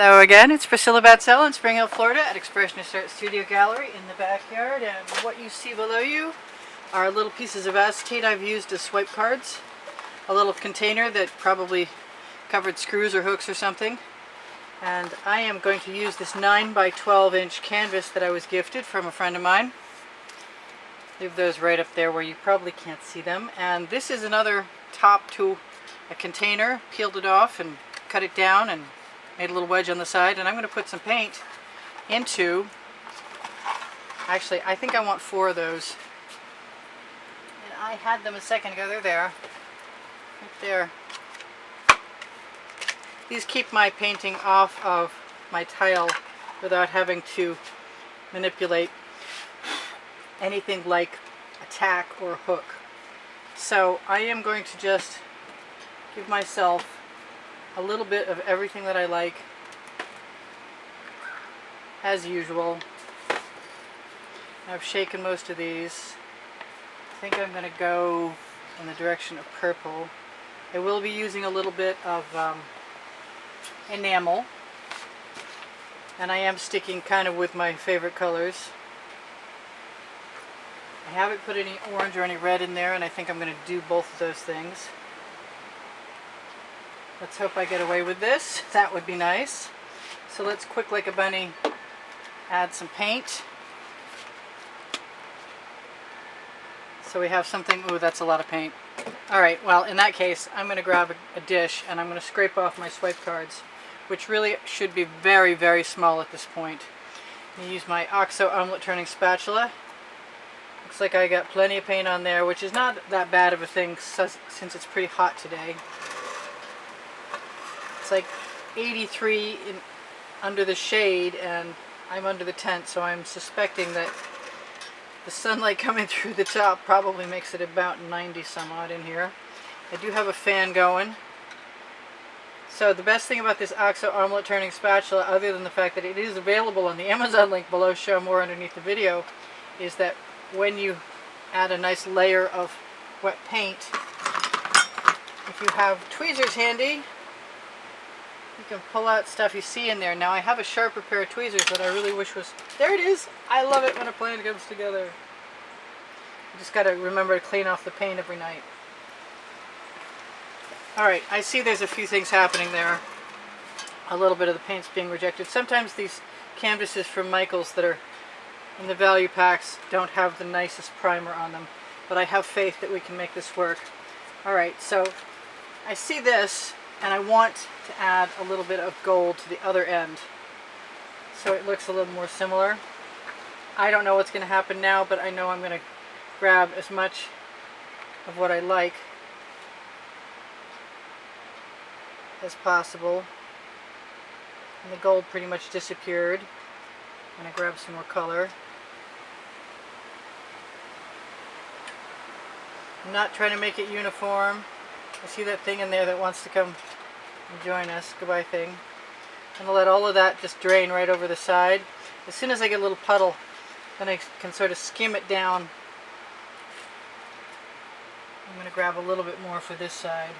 Hello again, it's Priscilla Batzell in Spring Hill, Florida at Expressionist Art Studio Gallery in the backyard, and what you see below you are little pieces of acetate I've used as swipe cards. A little container that probably covered screws or hooks or something. And I am going to use this 9 by 12 inch canvas that I was gifted from a friend of mine. Leave those right up there where you probably can't see them. And this is another top to a container, peeled it off and cut it down and made a little wedge on the side, and I'm going to put some paint into, actually I think I want 4 of those, and I had them a second ago. They're there, right there. These keep my painting off of my tile without having to manipulate anything like a tack or a hook. So I am going to just give myself a little bit of everything that I like, as usual. I've shaken most of these. I think I'm going to go in the direction of purple. I will be using a little bit of enamel, and I am sticking kind of with my favorite colors. I haven't put any orange or any red in there, and I think I'm going to do both of those things. Let's hope I get away with this. That would be nice. So let's, quick like a bunny, add some paint. So we have something, ooh, that's a lot of paint. Alright, well in that case, I'm going to grab a dish and I'm going to scrape off my swipe cards, which really should be very, very small at this point. I'm going to use my OXO omelet turning spatula. Looks like I got plenty of paint on there, which is not that bad of a thing since it's pretty hot today. It's like 83 under the shade, and I'm under the tent, so I'm suspecting that the sunlight coming through the top probably makes it about 90 some odd in here. I do have a fan going. So the best thing about this OXO omelet turning spatula, other than the fact that it is available on the Amazon link below, show more underneath the video, is that when you add a nice layer of wet paint, if you have tweezers handy, you can pull out stuff you see in there. Now I have a sharper pair of tweezers that I really wish was... There it is! I love it when a plan comes together. You just gotta remember to clean off the paint every night. Alright, I see there's a few things happening there. A little bit of the paint's being rejected. Sometimes these canvases from Michaels that are in the value packs don't have the nicest primer on them. But I have faith that we can make this work. Alright, so I see this, and I want to add a little bit of gold to the other end, so it looks a little more similar. I don't know what's going to happen now, but I know I'm going to grab as much of what I like as possible. And the gold pretty much disappeared. I'm going to grab some more color. I'm not trying to make it uniform. I see that thing in there that wants to come and join us. Goodbye thing. I'm going to let all of that just drain right over the side. As soon as I get a little puddle, then I can sort of skim it down. I'm going to grab a little bit more for this side.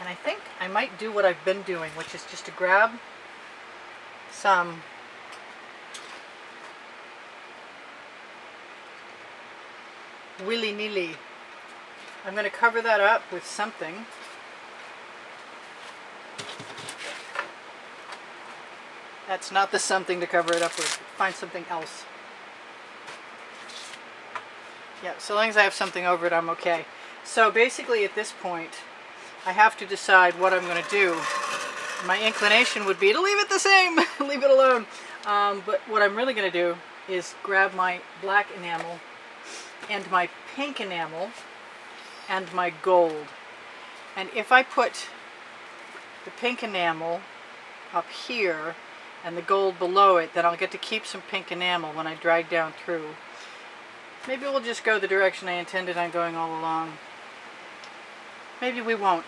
And I think I might do what I've been doing, which is just to grab some willy-nilly. I'm going to cover that up with something. That's not the something to cover it up with. Find something else. Yeah, so long as I have something over it, I'm okay. So basically at this point, I have to decide what I'm going to do. My inclination would be to leave it the same, leave it alone. But what I'm really going to do is grab my black enamel and my pink enamel and my gold. And if I put the pink enamel up here and the gold below it, then I'll get to keep some pink enamel when I drag down through. Maybe we'll just go the direction I intended on going all along. Maybe we won't.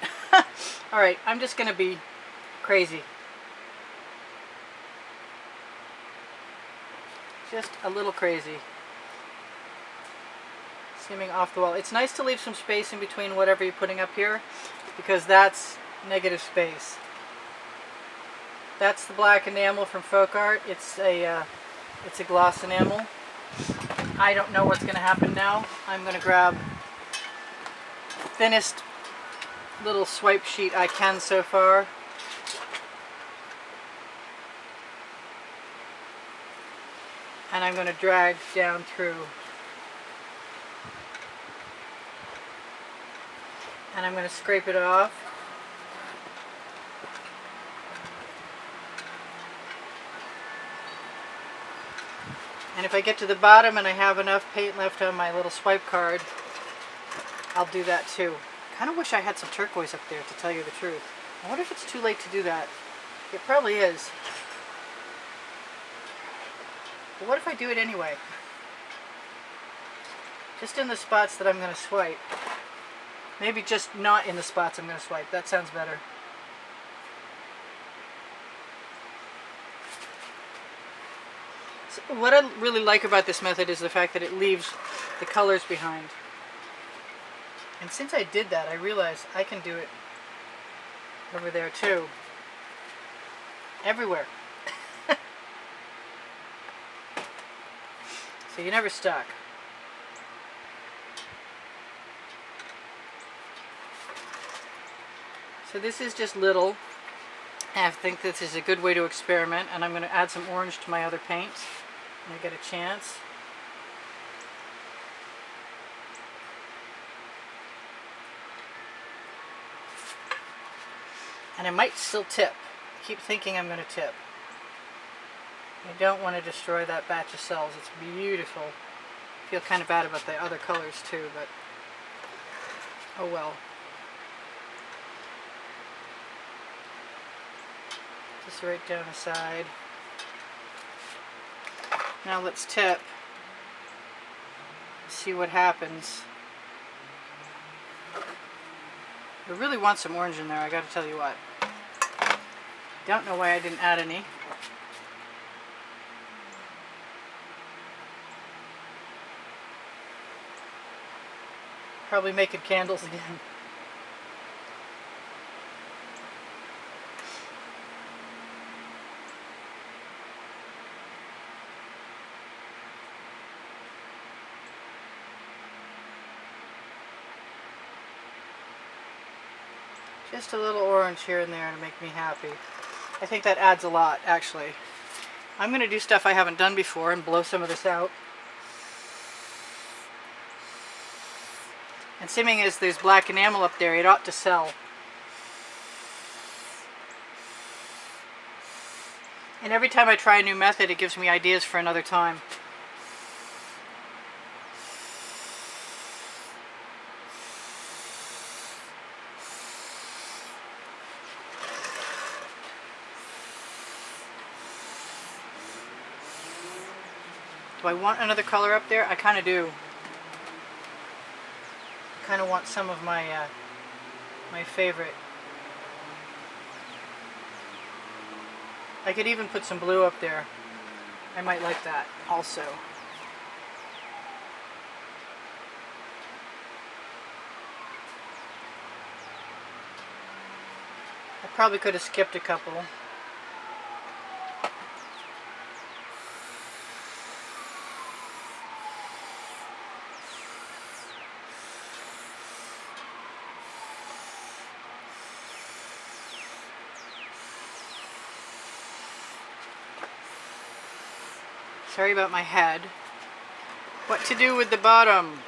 Alright, I'm just going to be crazy. Just a little crazy. Skimming off the wall. It's nice to leave some space in between whatever you're putting up here, because that's negative space. That's the black enamel from Folk-Art. It's a gloss enamel. I don't know what's going to happen now. I'm going to grab the thinnest little swipe sheet I can so far. And I'm going to drag down through. And I'm going to scrape it off. And if I get to the bottom and I have enough paint left on my little swipe card, I'll do that too. I kind of wish I had some turquoise up there, to tell you the truth. I wonder if it's too late to do that. It probably is. But what if I do it anyway? Just in the spots that I'm going to swipe. Maybe just not in the spots I'm going to swipe. That sounds better. So what I really like about this method is the fact that it leaves the colors behind. And since I did that, I realized I can do it over there too. Everywhere. So you're never stuck. So this is just little. I think this is a good way to experiment, and I'm going to add some orange to my other paints when I get a chance. And I might still tip. I keep thinking I'm going to tip. I don't want to destroy that batch of cells. It's beautiful. I feel kind of bad about the other colors too, but oh well. Just right down the side. Now let's tip. See what happens. I really want some orange in there, I gotta tell you what. Don't know why I didn't add any. Probably making candles again. Just a little orange here and there to make me happy. I think that adds a lot, actually. I'm going to do stuff I haven't done before and blow some of this out. And seeming as there's black enamel up there, it ought to sell. And every time I try a new method, it gives me ideas for another time. Do I want another color up there? I kind of do. I kind of want some of my my favorite. I could even put some blue up there. I might like that also. I probably could have skipped a couple. Sorry about my head. What to do with the bottom?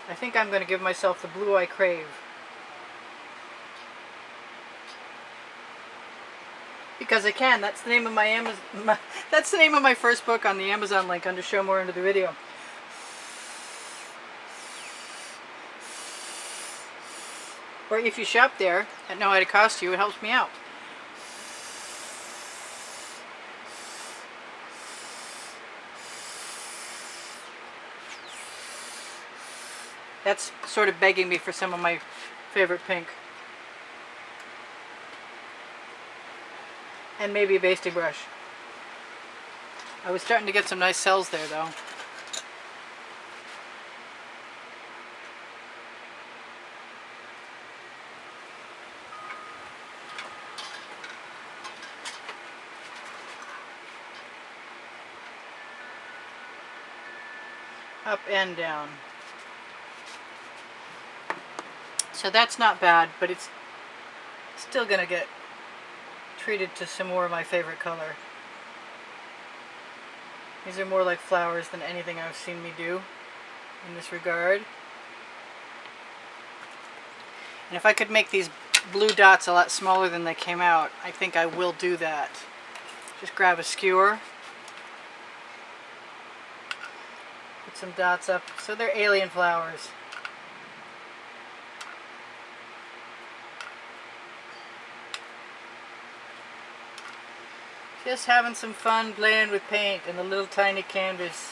I think I'm going to give myself the blue I crave. Because I can. That's the name of my that's the name of my first book on the Amazon link under Show More under the video. Or if you shop there at no added cost to you, it helps me out. That's sort of begging me for some of my favorite pink. And maybe a basting brush. I was starting to get some nice cells there though. up and down. So that's not bad, but it's still gonna get treated to some more of my favorite color. These are more like flowers than anything I've seen me do in this regard. And if I could make these blue dots a lot smaller than they came out, I think I will do that. Just grab a skewer, put some dots up. So they're alien flowers. Just having some fun playing with paint and a little tiny canvas.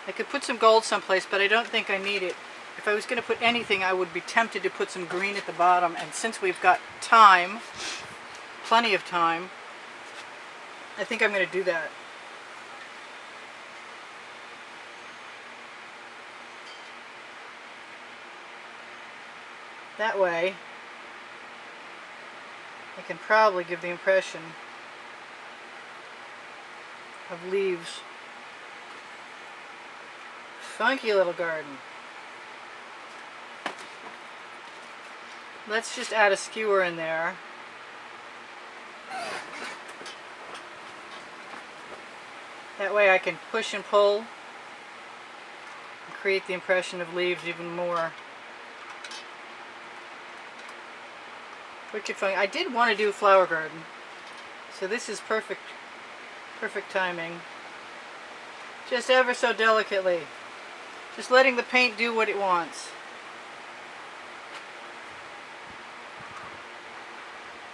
I could put some gold someplace, but I don't think I need it. If I was going to put anything, I would be tempted to put some green at the bottom, and since we've got time, plenty of time, I think I'm going to do that. That way, I can probably give the impression of leaves. Funky little garden. Let's just add a skewer in there. That way I can push and pull and create the impression of leaves even more. Wicked fun. I did want to do a flower garden, so this is perfect timing. Just ever so delicately. Just letting the paint do what it wants.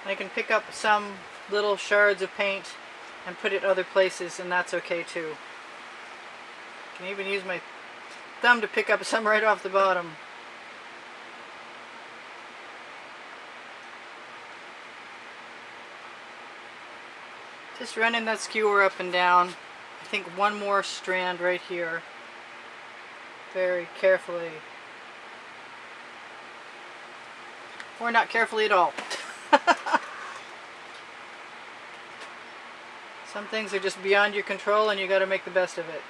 I can pick up some little shards of paint and put it other places, and that's okay too. I can even use my thumb to pick up some right off the bottom. Just running that skewer up and down. I think one more strand right here. Very carefully. Or not carefully at all. Some things are just beyond your control and you got to make the best of it.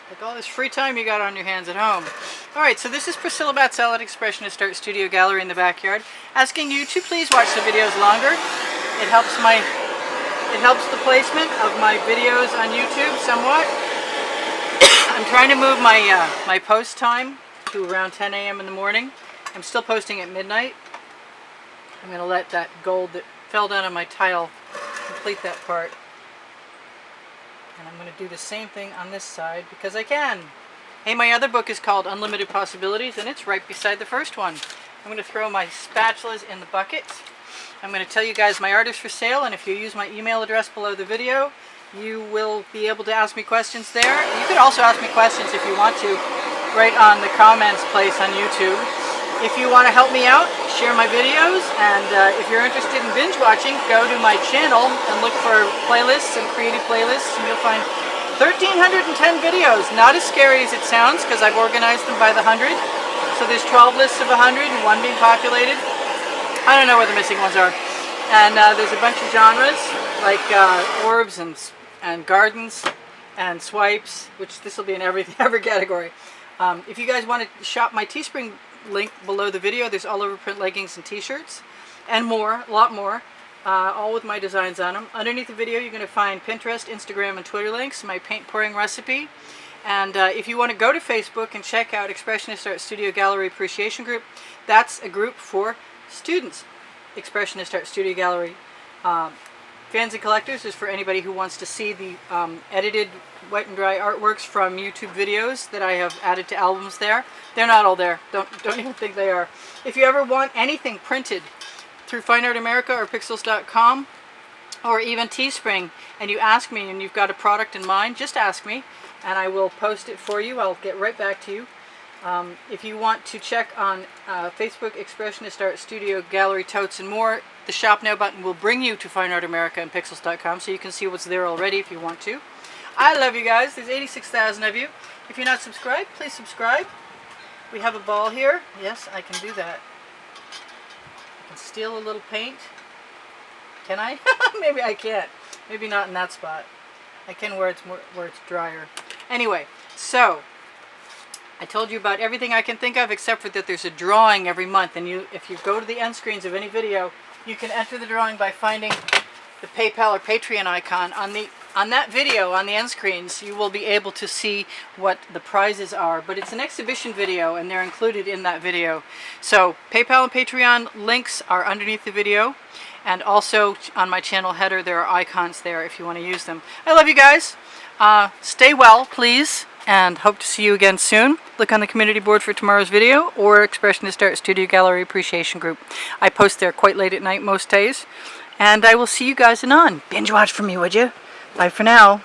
Like all this free time you got on your hands at home. Alright, so this is Priscilla Batzell at Expressionist Art Studio Gallery in the backyard, asking you to please watch the videos longer. It helps the placement of my videos on YouTube somewhat. I'm trying to move my post time to around 10 a.m. in the morning. I'm still posting at midnight. I'm going to let that gold that fell down on my tile complete that part. And I'm going to do the same thing on this side because I can. Hey, my other book is called Unlimited Possibilities, and it's right beside the first one. I'm going to throw my spatulas in the bucket. I'm going to tell you guys my art is for sale, and if you use my email address below the video, you will be able to ask me questions there. You could also ask me questions if you want to, right on the comments place on YouTube. If you want to help me out, share my videos, and if you're interested in binge watching, go to my channel and look for playlists and creative playlists, and you'll find 1,310 videos. Not as scary as it sounds, because I've organized them by the 100. So there's 12 lists of 100 and one being populated. I don't know where the missing ones are. And there's a bunch of genres, like orbs and gardens and swipes, which this will be in every category. If you guys want to shop my Teespring link below the video, there's all over print leggings and t-shirts and more, a lot more, all with my designs on them. Underneath the video you're going to find Pinterest, Instagram, and Twitter links, my paint pouring recipe. And if you want to go to Facebook and check out Expressionist Art Studio Gallery Appreciation Group, that's a group for students. Expressionist Art Studio Gallery. Fans and collectors is for anybody who wants to see the edited wet and dry artworks from YouTube videos that I have added to albums there. They're not all there. Don't even think they are. If you ever want anything printed through Fine Art America or Pixels.com or even Teespring, and you ask me and you've got a product in mind, just ask me and I will post it for you. I'll get right back to you. If you want to check on Facebook, Expressionist Art Studio Gallery Totes and more, the Shop Now button will bring you to Fine Art America and Pixels.com, so you can see what's there already if you want to. I love you guys. There's 86,000 of you. If you're not subscribed, please subscribe. We have a ball here. Yes, I can do that. I can steal a little paint. Can I? Maybe I can't. Maybe not in that spot. I can where it's drier. Anyway, so I told you about everything I can think of except for that there's a drawing every month, and if you go to the end screens of any video, you can enter the drawing by finding the PayPal or Patreon icon. On that video, on the end screens, you will be able to see what the prizes are, but it's an exhibition video and they're included in that video. So PayPal and Patreon links are underneath the video, and also on my channel header there are icons there if you want to use them. I love you guys. Stay well, please, and hope to see you again soon. Look on the community board for tomorrow's video or Expressionist Art Studio Gallery Appreciation Group. I post there quite late at night most days, and I will see you guys anon. Binge watch for me, would you? Bye for now.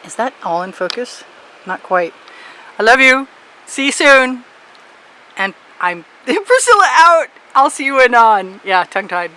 Is that all in focus? Not quite. I love you. See you soon. And I'm Priscilla out. I'll see you anon. Yeah, tongue-tied.